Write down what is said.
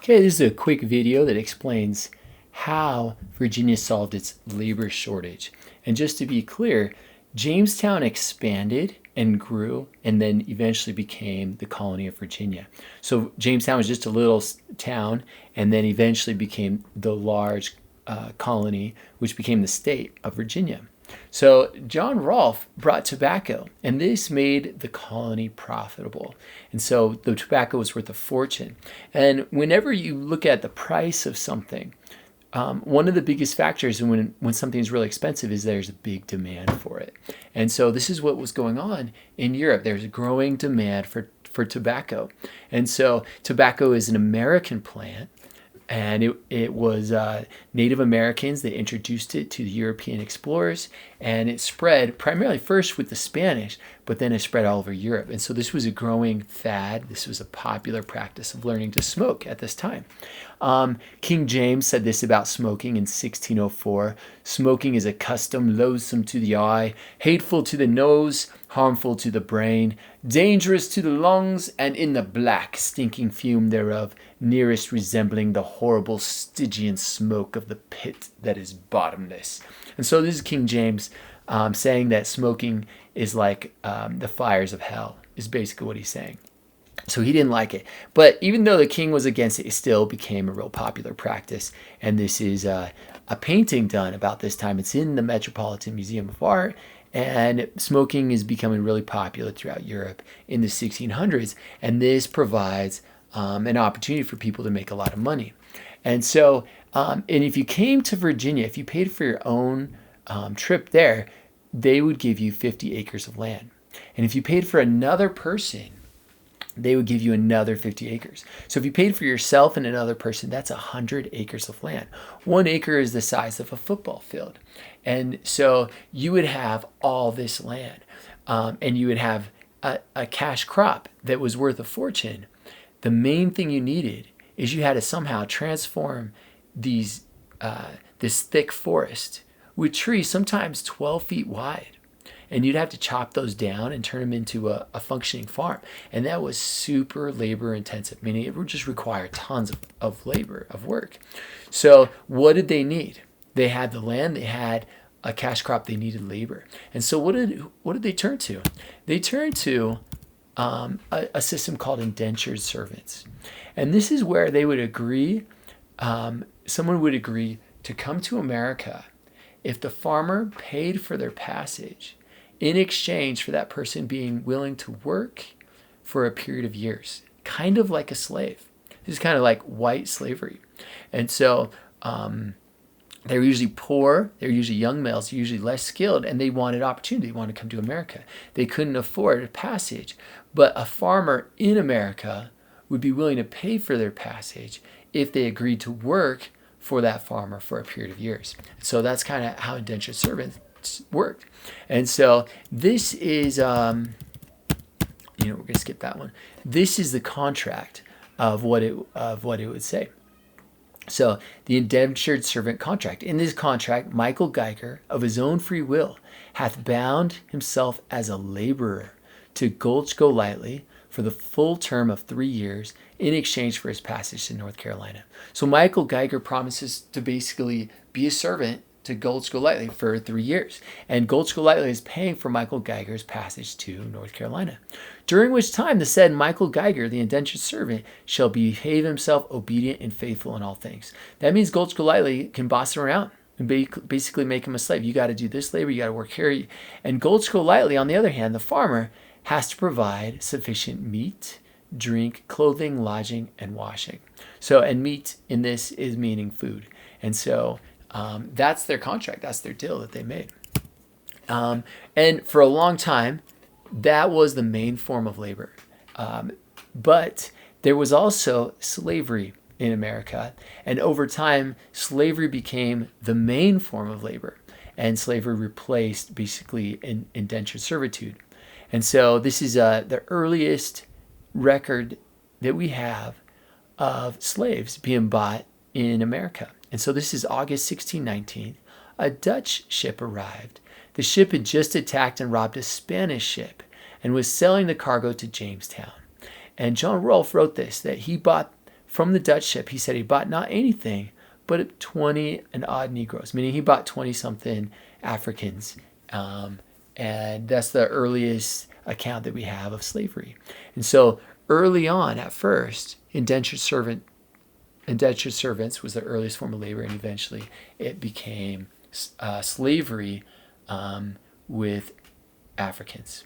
Okay, this is a quick video that explains how Virginia solved its labor shortage. And just to be clear, Jamestown expanded and grew and then eventually became the colony of Virginia. So Jamestown was just a little town and then eventually became the large colony, which became the state of Virginia. So John Rolfe brought tobacco, and this made the colony profitable. And so the tobacco was worth a fortune. And whenever you look at the price of something, one of the biggest factors when something's really expensive is there's a big demand for it. And so this is what was going on in Europe. There's a growing demand for tobacco. And so tobacco is an American plant. And it was Native Americans that introduced it to the European explorers, and it spread primarily first with the Spanish, but then it spread all over Europe. And so this was a growing fad. This was a popular practice of learning to smoke at this time. King James said this about smoking in 1604. Smoking is a custom loathsome to the eye, hateful to the nose, harmful to the brain, dangerous to the lungs, and in the black, stinking fume thereof, nearest resembling the horrible Stygian smoke of the pit that is bottomless. And so this is King James saying that smoking is like the fires of hell, is basically what he's saying. So he didn't like it. But even though the king was against it, it still became a real popular practice. And this is a painting done about this time. It's in the Metropolitan Museum of Art. And smoking is becoming really popular throughout Europe in the 1600s. And this provides an opportunity for people to make a lot of money. And so, and if you came to Virginia, if you paid for your own trip there, they would give you 50 acres of land. And if you paid for another person, they would give you another 50 acres. So if you paid for yourself and another person, that's 100 acres of land. 1 acre is the size of a football field. And so you would have all this land, and you would have a cash crop that was worth a fortune. The main thing you needed is you had to somehow transform this thick forest with trees, sometimes 12 feet wide. And you'd have to chop those down and turn them into a functioning farm. And that was super labor intensive, meaning it would just require tons of labor, of work. So what did they need? They had the land, they had a cash crop, they needed labor. And so what did they turn to? They turned to a system called indentured servants. And this is where they would agree, someone would agree to come to America if the farmer paid for their passage in exchange for that person being willing to work for a period of years, kind of like a slave. This is kind of like white slavery. And so they were usually poor, they were usually young males, usually less skilled, and they wanted opportunity, they wanted to come to America. They couldn't afford a passage, but a farmer in America would be willing to pay for their passage if they agreed to work for that farmer for a period of years. So that's kind of how indentured servants worked. And so this is, we're going to skip that one. This is the contract of what it would say. So the indentured servant contract. In this contract, Michael Geiger, of his own free will, hath bound himself as a laborer to Gulch Golightly for the full term of 3 years in exchange for his passage to North Carolina. So Michael Geiger promises to basically be a servant to Gulch Golightly for 3 years. And Gulch Golightly is paying for Michael Geiger's passage to North Carolina, during which time the said Michael Geiger, the indentured servant, shall behave himself obedient and faithful in all things. That means Gulch Golightly can boss him around and basically make him a slave. You got to do this labor, you got to work here. And Gulch Golightly, on the other hand, the farmer, has to provide sufficient meat, drink, clothing, lodging, and washing. So, and meat in this is meaning food. And so that's their contract. That's their deal that they made. And for a long time, that was the main form of labor. But there was also slavery in America. And over time, slavery became the main form of labor. And slavery replaced basically indentured servitude. And so this is the earliest record that we have of slaves being bought in America. And so this is August 1619. A Dutch ship arrived. The ship had just attacked and robbed a Spanish ship and was selling the cargo to Jamestown. And John Rolfe wrote this, that he bought from the Dutch ship, he said he bought not anything but 20 and odd Negroes, meaning he bought 20 something Africans. And that's the earliest account that we have of slavery. And so early on, at first, indentured servants was the earliest form of labor, and eventually it became slavery with Africans.